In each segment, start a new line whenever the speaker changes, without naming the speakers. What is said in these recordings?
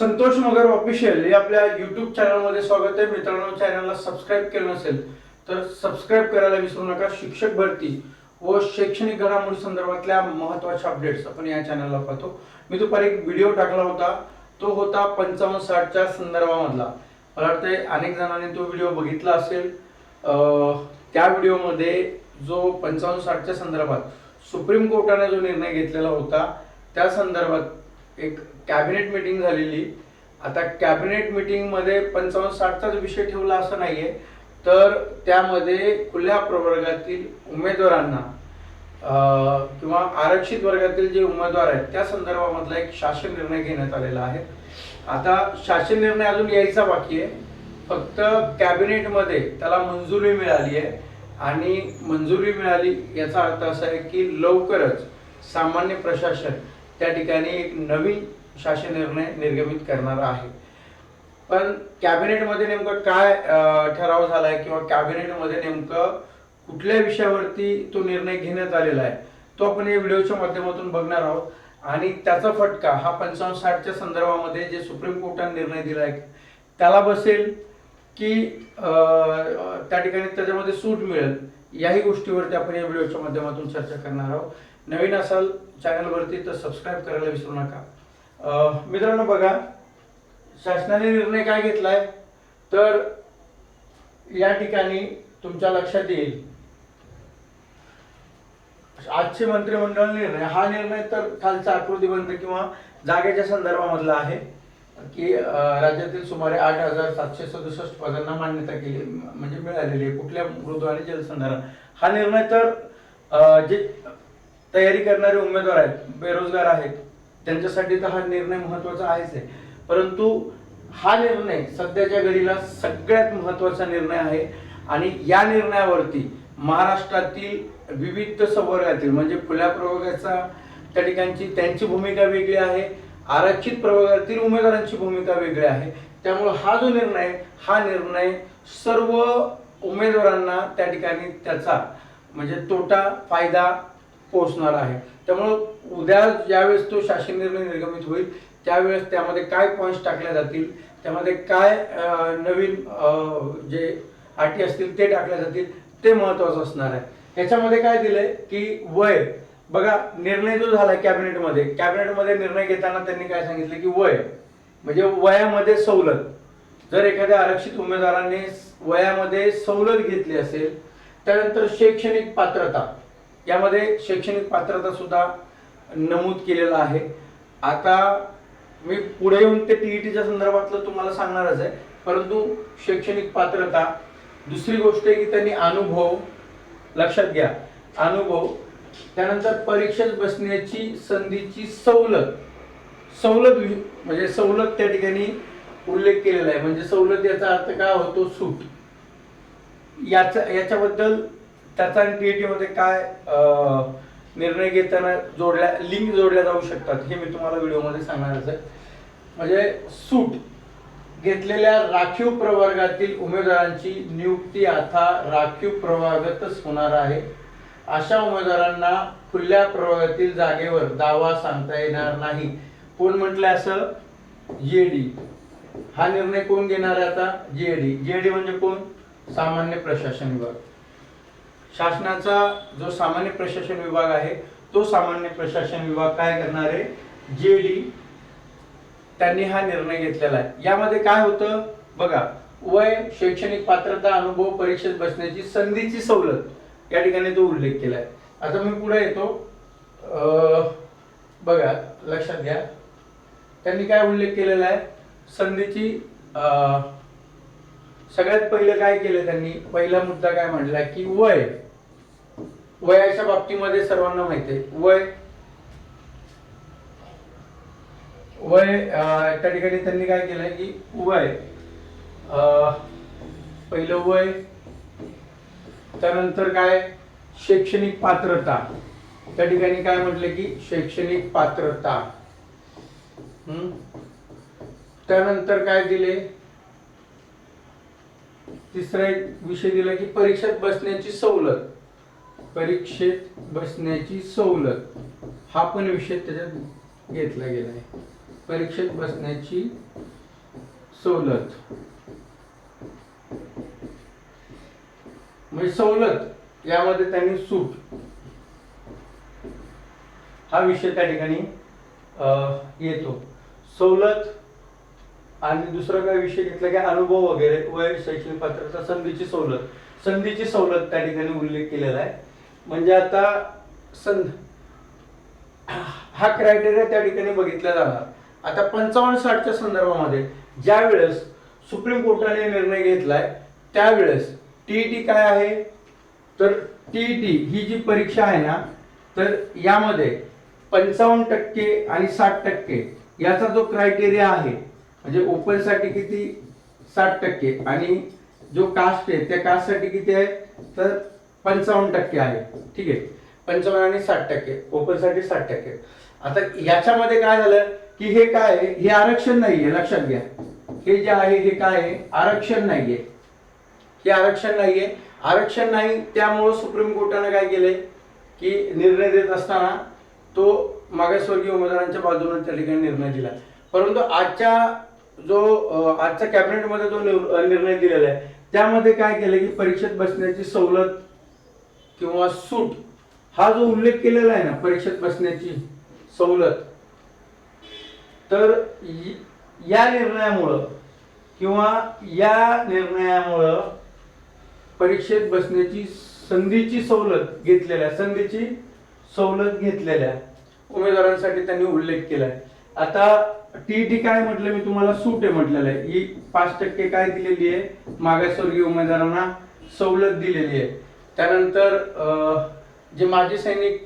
संतोष मगर official हे आपल्या YouTube चॅनलमध्ये स्वागत आहे मित्रांनो. चॅनलला सबस्क्राईब केलं नसेल तर सबस्क्राईब करायला विसरू नका. शिक्षक भरती व शैक्षणिक घडामोडी संदर्भातल्या महत्त्वाच्या अपडेट्स आपण या चॅनलला पाहतो. मी दुपारी एक व्हिडिओ टाकला होता, तो होता 55-60च्या संदर्भामधला. मला वाटतंय अनेक जणांनी तो व्हिडिओ बघितला असेल. त्या व्हिडिओमध्ये जो 55-60च्या संदर्भात सुप्रीम कोर्टाने जो निर्णय घेतलेला होता त्या संदर्भात एक कॅबिनेट मीटिंग झालेली. आता कॅबिनेट मीटिंग मध्ये 55-60चाच विषय ठेवला असं नाहीये, तर त्यामध्ये खुल्या प्रवर्गातील उमेदवारांना किंवा आरक्षित वर्गातील जे उमेदवार आहेत त्या संदर्भामधला एक शासन निर्णय घेण्यात आलेला आहे. आता शासन निर्णय अजून यायचा बाकी आहे, फक्त कॅबिनेट मध्ये त्याला मंजुरी मिळाली आहे. आणि मंजुरी मिळाली याचा अर्थ असा आहे की लवकरच सामान्य प्रशासन त्या ठिकाणी एक नवीन शासन निर्णय निर्गमित करणार आहे. पण कॅबिनेटमध्ये नेमकं काय ठराव झालाय किंवा कॅबिनेटमध्ये नेमकं कुठल्या विषयावरती तो निर्णय घेण्यात आलेला आहे तो आपण या व्हिडिओच्या माध्यमातून बघणार आहोत. आणि त्याचा फटका हा 55-60च्या संदर्भामध्ये जे सुप्रीम कोर्टाने निर्णय दिला आहे त्याला बसेल की त्या ठिकाणी त्याच्यामध्ये सूट मिळेल, याही गोष्टीवरती आपण या व्हिडिओच्या माध्यमातून चर्चा करणार आहोत. नवीन असाल चॅनलवरती तर सबस्क्राईब करायला विसरू नका. मित्रांनो बघा, शासनाने निर्णय काय घेतलाय तर या ठिकाणी तुमच्या लक्षात येईल आजचे मंत्रिमंडळ निर्णय. हा निर्णय तर खालचा आकृतीबंध किंवा जागेच्या संदर्भामधला आहे की राज्यातील सुमारे 8,767 पदांना मान्यता केली म्हणजे मिळालेली आहे कुठल्या मृदू आणि जलसंधारण. हा निर्णय तर जे तयारी करणारे उमेदवार आहेत, बेरोजगार आहेत, त्यांच्यासाठी तर हा निर्णय महत्त्वाचा आहेच आहे. परंतु हा निर्णय सध्याच्या घडीला सगळ्यात महत्त्वाचा निर्णय आहे. आणि या निर्णयावरती महाराष्ट्रातील विविध संवर्गातील म्हणजे खुल्या प्रवर्गाचा त्या ठिकाणची त्यांची भूमिका वेगळी आहे, आरक्षित प्रवर्गातील उमेदवारांची भूमिका वेगळी आहे. त्यामुळे हा जो निर्णय सर्व उमेदवारांना त्या ठिकाणी त्याचा म्हणजे तोटा फायदा पोहोचणार आहे. त्यामुळे उद्या ज्यावेळेस तो शासन निर्णय निर्गमित होईल त्यावेळेस त्यामध्ये काय पॉईंट्स टाकले जातील, त्यामध्ये काय नवीन जे अटी असतील ते टाकले जातील ते महत्त्वाचं असणार आहे. ह्याच्यामध्ये काय दिलंय की वय बघा, निर्णय जो झाला कॅबिनेटमध्ये निर्णय घेताना त्यांनी काय सांगितलं की वय म्हणजे वयामध्ये सवलत. जर एखाद्या आरक्षित उमेदवाराने वयामध्ये सवलत घेतली असेल त्यानंतर शैक्षणिक पात्रता, यामध्ये शैक्षणिक पात्रता सुद्धा नमूद केलेला आहे. आता मी पुढे येऊन ते टीईटीच्या संदर्भातलं तुम्हाला सांगणारच आहे, परंतु शैक्षणिक पात्रता, दुसरी गोष्ट आहे की त्यांनी अनुभव, लक्षात घ्या अनुभव, त्यानंतर परीक्षेत बसण्याची संधीची सवलत म्हणजे सवलत त्या ठिकाणी उल्लेख केलेला आहे. म्हणजे सवलत याचा अर्थ काय होतो, सूट. याच्याबद्दल त्याचा टीईटी मध्ये काय निर्णय घेताना लिंक जोडल्या जाऊ शकतात हे मी तुम्हाला व्हिडिओमध्ये सांगणारच आहे. म्हणजे सूट घेतलेल्या राखीव प्रवर्गातील उमेदवारांची नियुक्ती आता राखीव प्रवर्गातच होणार आहे. अशा उमेदवारांना खुल्या प्रवर्गातील जागेवर दावा सांगता येणार नाही. कोण म्हटलं असं? जीएडी. हा निर्णय कोण घेणार आहे आता? जीएडी म्हणजे कोण? सामान्य प्रशासन विभाग. शासनाचा जो सामान्य प्रशासन विभाग आहे तो सामान्य प्रशासन विभाग काय करणार आहे? जीएडी. त्यांनी हा निर्णय घेतलेला आहे. यामध्ये काय होतं बघा, वय, शैक्षणिक पात्रता, अनुभव, परीक्षेत बसण्याची संधीची सवलत या ठिकाणी तो उल्लेख केलाय. आता मी पुढे येतो. बघा लक्षात घ्या, त्यांनी काय उल्लेख केलेला आहे संधीची. सगळ्यात पहिलं काय केलं त्यांनी, पहिला मुद्दा काय म्हटला की वयाच्या बाबतीमध्ये सर्वांना माहिती आहे वय त्या ठिकाणी त्यांनी काय केलंय की पहिलं वय, त्यानंतर काय शैक्षणिक पात्रता. त्या ठिकाणी काय म्हटलं की शैक्षणिक पात्रता. त्यानंतर काय दिले, तिसरा एक विषय दिला की परीक्षेत बसण्याची सवलत. हा पण विषय त्याच्यात घेतला गेलाय. परीक्षेत बसण्याची सवलत, म्हणजे सवलत यामध्ये त्यांनी सूट हा विषय त्या ठिकाणी येतो. सवलत आणि दुसरा काय विषय घेतला की अनुभव वगैरे, वय, शैक्षणिक पात्रता, संधीची सवलत. संधीची सवलत त्या ठिकाणी उल्लेख केलेला आहे. म्हणजे आता हा क्रायटेरिया त्या ठिकाणी बघितला जाणार. आता 55-60च्या संदर्भामध्ये ज्या वेळेस सुप्रीम कोर्टाने निर्णय घेतलाय त्यावेळेस टीईटी काय आहे, तर टीईटी ही जी परीक्षा आहे ना, तर यामध्ये 55% आणि 60% याचा जो क्रायटेरिया आहे, म्हणजे ओपन साठी किती 60% आणि जो कास्ट आहे त्या कास्ट साठी किती आहे, तर 55% आहे. ठीक आहे, 55 आणि 60%, ओपन साठी 60%. आता याच्यामध्ये काय झालं की हे काय आहे, हे आरक्षण नाहीये, लक्षात घ्या. हे जे आहे हे काय आहे, आरक्षण नाहीये. हे आरक्षण नाहीये, आरक्षण नाही. त्यामुळे सुप्रीम कोर्टाने काय केले की निर्णय देत असताना तो मागासवर्गीय उमेदवारांच्या बाजूने त्या ठिकाणी निर्णय दिला. परंतु आजच्या कॅबिनेटमध्ये जो निर्णय दिलेला आहे त्यामध्ये काय केलं की परीक्षेत बसण्याची सवलत किंवा सूट हा जो उल्लेख केलेला आहे ना, परीक्षेत बसण्याची सवलत, तर या निर्णयामुळं परीक्षेत बसण्याची संधीची सवलत घेतलेल्या उमेदवारांसाठी त्यांनी उल्लेख केलाय. आता टीईटी काय म्हटलं मी तुम्हाला, सूट आहे म्हटलेलं आहे. ही 5% काय दिलेली आहे, मागासवर्गीय उमेदवारांना सवलत दिलेली आहे. त्यानंतर जे माजी सैनिक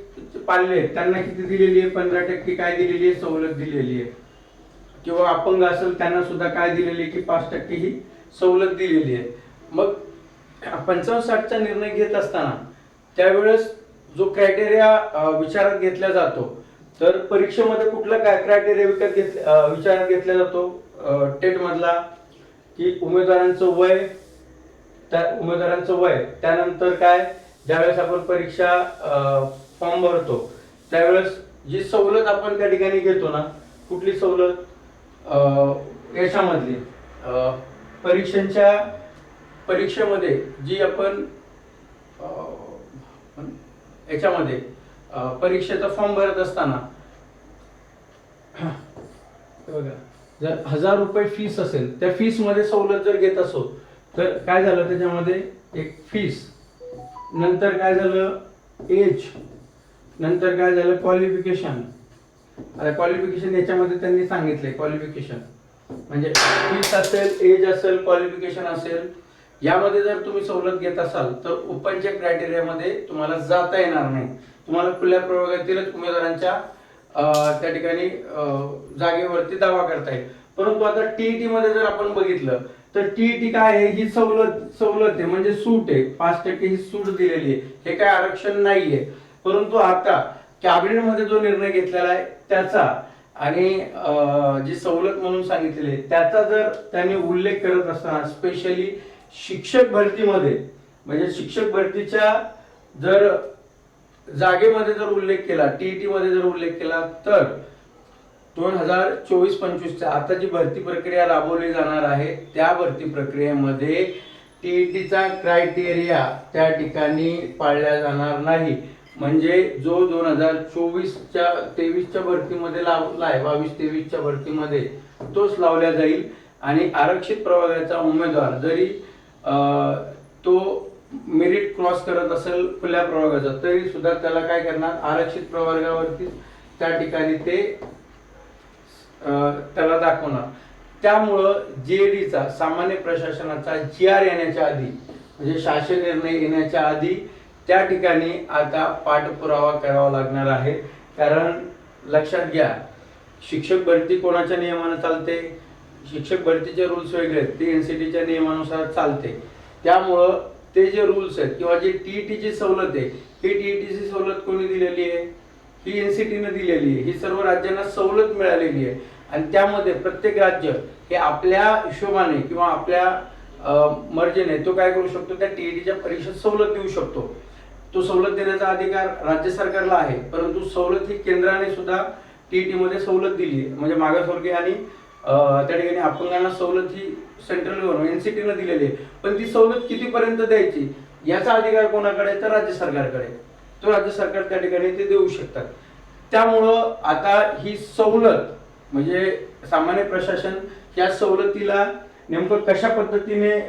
पाळले त्यांना किती दिलेली आहे, 15% काय दिलेली आहे, सवलत दिलेली आहे. किंवा अपंग असेल त्यांना सुद्धा काय दिलेली आहे की 5% ही सवलत दिलेली आहे. मग 55-60चा निर्णय घेत असताना त्यावेळेस जो क्रायटेरिया विचारात घेतला जातो, तर परीक्षेमध्ये कुठला काय क्रायटेरिया विचारात घेतला जातो, टेट मधला, की उमेदवारांचं वय, त्यानंतर काय, ज्यावेळेस आपण परीक्षा फॉर्म भरतो त्यावेळेस जी सवलत आपण त्या ठिकाणी घेतो ना, कुठली सवलत, याच्यामधली परीक्षेमध्ये जी आपण याच्यामध्ये परीक्षेचा फॉर्म भरत असताना बघा, जर 1000 रुपये फीस असेल, त्या फीस मध्ये सवलत जर घेत असो तर काय झालं, त्याच्यामध्ये एक फीस, नंतर काय झालं एज, नंतर काय झालं क्वालिफिकेशन. आता क्वालिफिकेशन याच्यामध्ये त्यांनी सांगितले, क्वालिफिकेशन म्हणजे फीस असेल, एज असेल, क्वालिफिकेशन असेल, यामध्ये जर तुम्ही सवलत घेत असाल तर ओपनच्या क्रायटेरियामध्ये तुम्हाला जाता येणार नाही. तुम्हाला खुल्या प्रवर्गातीलच उमेदवारांच्या त्या ठिकाणी जागेवरती दावा करता येईल. परंतु आता टीईटी मध्ये जर आपण बघितलं तर टीईटी काय आहे, ही सवलत आहे, म्हणजे सूट आहे, 5% ही सूट दिलेली आहे. हे काय आरक्षण नाहीये. परंतु आता कॅबिनेटमध्ये जो निर्णय घेतलेला आहे त्याचा आणि जी सवलत म्हणून सांगितलेली त्याचा जर त्यांनी उल्लेख करत असताना स्पेशली शिक्षक भरतीमध्ये, म्हणजे शिक्षक भरतीच्या जर जागेमध्ये जर उल्लेख केला, टीईटी मध्ये जर उल्लेख केला, तर 2024-25च्या आता जी भरती प्रक्रिया राबवली जाणार आहे त्या भरती प्रक्रियेमध्ये टीईटीचा क्रायटेरिया त्या ठिकाणी पाळला जाणार नाही. म्हणजे जो 2024-23च्या भरतीमध्ये लावला आहे, 22-23च्या भरतीमध्ये तोच लावला जाईल. आणि आरक्षित प्रवर्गाचा उमेदवार जरी तो मेरिट क्रॉस करत असेल खुल्या प्रवर्गाचा, तरी सुद्धा त्याला काय करणार, आरक्षित प्रवर्गावरती त्या ठिकाणी ते त्याला दाखवणार. त्यामुळं जीएडीचा, सामान्य प्रशासनाचा GR येण्याच्या आधी, म्हणजे शासन निर्णय येण्याच्या आधी त्या ठिकाणी आता पाठपुरावा करावा लागणार आहे. कारण लक्षात घ्या, शिक्षक भरती कोणाच्या नियमाने चालते, शिक्षक भरतीचे रूल्स वेगळे आहेत, ते एनसीटीच्या नियमानुसार चालते. त्यामुळं ते जे रूल्स आहेत किंवा जी टीईटीची सवलत आहे, ही टीईटीची सवलत कोणी दिलेली आहे, ही एनसीटीने दिलेली आहे. ही सर्व राज्यांना सवलत मिळालेली आहे. आणि त्यामध्ये प्रत्येक राज्य हे आपल्या हिशोबाने किंवा आपल्या मर्जीने तो काय करू शकतो, त्या टीईटीच्या परीक्षेत सवलत देऊ शकतो. तो सवलत देण्याचा अधिकार राज्य सरकारला आहे. परंतु सवलत ही केंद्राने सुद्धा टीईटी मध्ये सवलत दिली, म्हणजे मागासवर्गीय आणि त्या ठिकाणी अपंगांना सवलत ही सेंट्रल गव्हर्नमेंट एनसीटीनं दिलेली आहे. पण ती सवलत कितीपर्यंत द्यायची याचा अधिकार कोणाकडे, तर राज्य सरकारकडे. तो राज्य सरकार त्या ठिकाणी ते देऊ शकतात. त्यामुळं आता ही सवलत म्हणजे सामान्य प्रशासन या सवलतीला नेमकं कशा पद्धतीने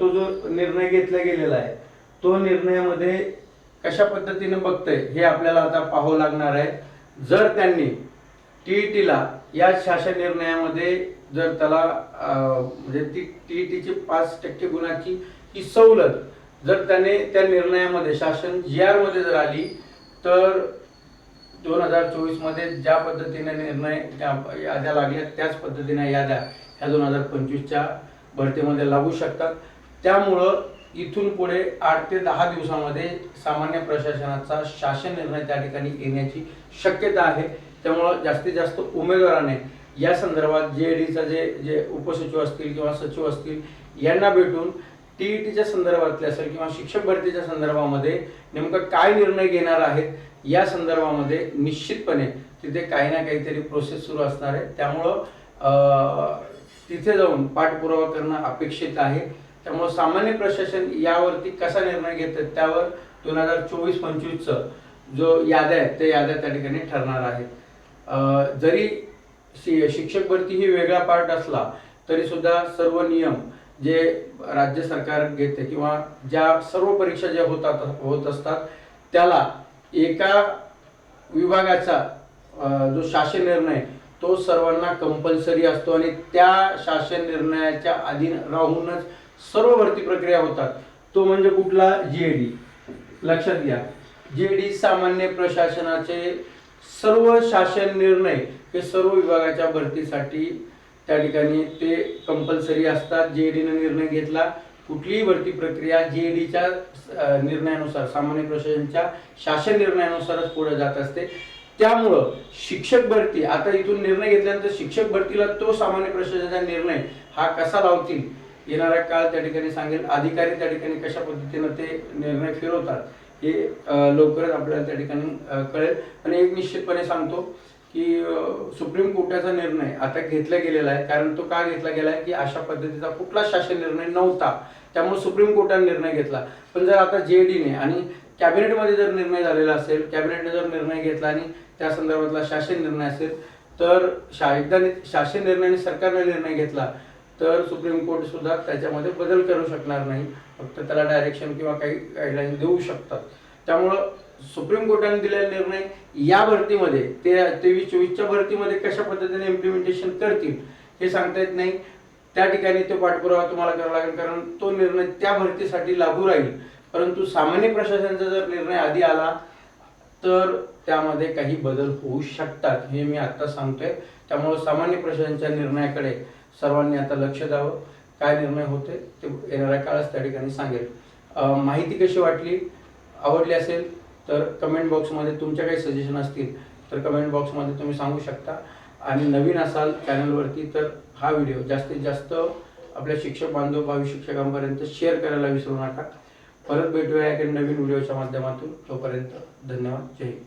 तो जो निर्णय घेतला गेलेला आहे तो निर्णयामध्ये कशा पद्धतीने बघतंय हे आपल्याला आता पाहावं लागणार आहे. जर त्यांनी टीईटीला या शासन निर्णयामध्ये जर त्याला म्हणजे ती टीईटीची 5% गुणाची ही सवलत जर त्याने त्या निर्णयामध्ये शासन GR मध्ये जर आली तर 2024 मध्ये ज्या पद्धतीने निर्णय याद्या लागल्या त्याच पद्धतीने याद्या ह्या 2025च्या भरतीमध्ये लागू शकतात. त्यामुळं इथून पुढे 8 ते 10 दिवसामध्ये सामान्य प्रशासनाचा शासन निर्णय त्या ठिकाणी येण्याची शक्यता आहे. त्यामुळं जास्तीत जास्त उमेदवाराने या संदर्भात जेडीचा जे उपसचिव असतील किंवा सचिव असतील यांना भेटून टीईटीच्या संदर्भातले असेल किंवा शिक्षक भरतीच्या संदर्भामध्ये नेमकं काय निर्णय घेणार आहेत या संदर्भामध्ये निश्चितपणे तिथे काही ना काहीतरी प्रोसेस सुरू असणार आहे. त्यामुळं तिथे जाऊन पाठपुरावा करणं अपेक्षित आहे. त्यामुळे सामान्य प्रशासन यावरती कसा निर्णय घेतात त्यावर 2024-25चं जो याद्या आहेत त्या याद्या त्या ठिकाणी ठरणार आहेत. जरी शिक्षक भरती ही वेगळा पार्ट असला तरी सुद्धा सर्व नियम जे राज्य सरकार घेते किंवा ज्या सर्व परीक्षा ज्या होत असतात त्याला एका विभागाचा जो शासन निर्णय तो सर्वांना कंपल्सरी असतो आणि त्या शासन निर्णयाच्या अधीन राहूनच सर्व भरती प्रक्रिया होतात. तो म्हणजे कुठला, जेडी. लक्षात घ्या, जेडी सामान्य प्रशासनाचे सर्व शासन निर्णय हे सर्व विभागाच्या भरतीसाठी त्या ठिकाणी ते कंपल्सरी असतात. जेडीने निर्णय घेतला कुठलीही भरती प्रक्रिया जेडीच्या निर्णयानुसार सामान्य प्रशासनाच्या शासन निर्णयानुसारच पुढे जात असते. त्यामुळं शिक्षक भरती आता इथून निर्णय घेतल्यानंतर शिक्षक भरतीला तो सामान्य प्रशासनाचा निर्णय हा कसा लावतील येणारा काळ त्या ठिकाणी सांगेल. अधिकारी त्या ठिकाणी कशा पद्धतीने ते निर्णय फिरवतात हे लवकरच आपल्याला त्या ठिकाणी कळेल. आणि एक निश्चितपणे सांगतो की सुप्रीम कोर्टाचा निर्णय आता घेतला गेलेला आहे. कारण तो का घेतला गेला आहे की अशा पद्धतीचा कुठला शासन निर्णय नव्हता, त्यामुळे सुप्रीम कोर्टाने निर्णय घेतला. पण जर आता जेडीने आणि कॅबिनेटमध्ये जर निर्णय झालेला असेल, कॅबिनेटने जर निर्णय घेतला आणि त्या संदर्भातला शासन निर्णय असेल तर शासन निर्णयाने सरकारने निर्णय घेतला तर सुप्रीम कोर्ट सुद्धा त्याच्यामध्ये बदल करू शकणार नाही. फक्त त्याला डायरेक्शन किंवा काही गाईडलाईन देऊ शकतात. त्यामुळं सुप्रीम कोर्टाने दिलेला निर्णय या भरतीमध्ये 23-24च्या भरतीमध्ये कशा पद्धतीने इम्प्लिमेंटेशन करतील हे सांगता येत नाही. त्या ठिकाणी तो पाठपुरावा तुम्हाला करावा लागेल कारण तो निर्णय त्या भरतीसाठी लागू राहील. परंतु सामान्य प्रशासनाचा जर निर्णय आधी आला तर त्यामध्ये काही बदल होऊ शकतात हे मी आता सांगतोय. त्यामुळे सामान्य प्रशासनाच्या निर्णयाकडे सर्वांनी आता लक्ष द्यावं. काय निर्णय होते ते येणाऱ्या काळात त्या ठिकाणी सांगेल. माहिती कशी वाटली, आवडली असेल तर कमेंट बॉक्समध्ये तुमच्या काही सजेशन असतील तर कमेंट बॉक्समध्ये तुम्ही सांगू शकता. आणि नवीन असाल चॅनलवरती तर हा व्हिडिओ जास्तीत जास्त आपल्या शिक्षक बांधव भावी शिक्षकांपर्यंत शेअर करायला विसरू नका. परत भेटूया एका नवीन व्हिडिओच्या माध्यमातून. तोपर्यंत धन्यवाद. जय हिंद.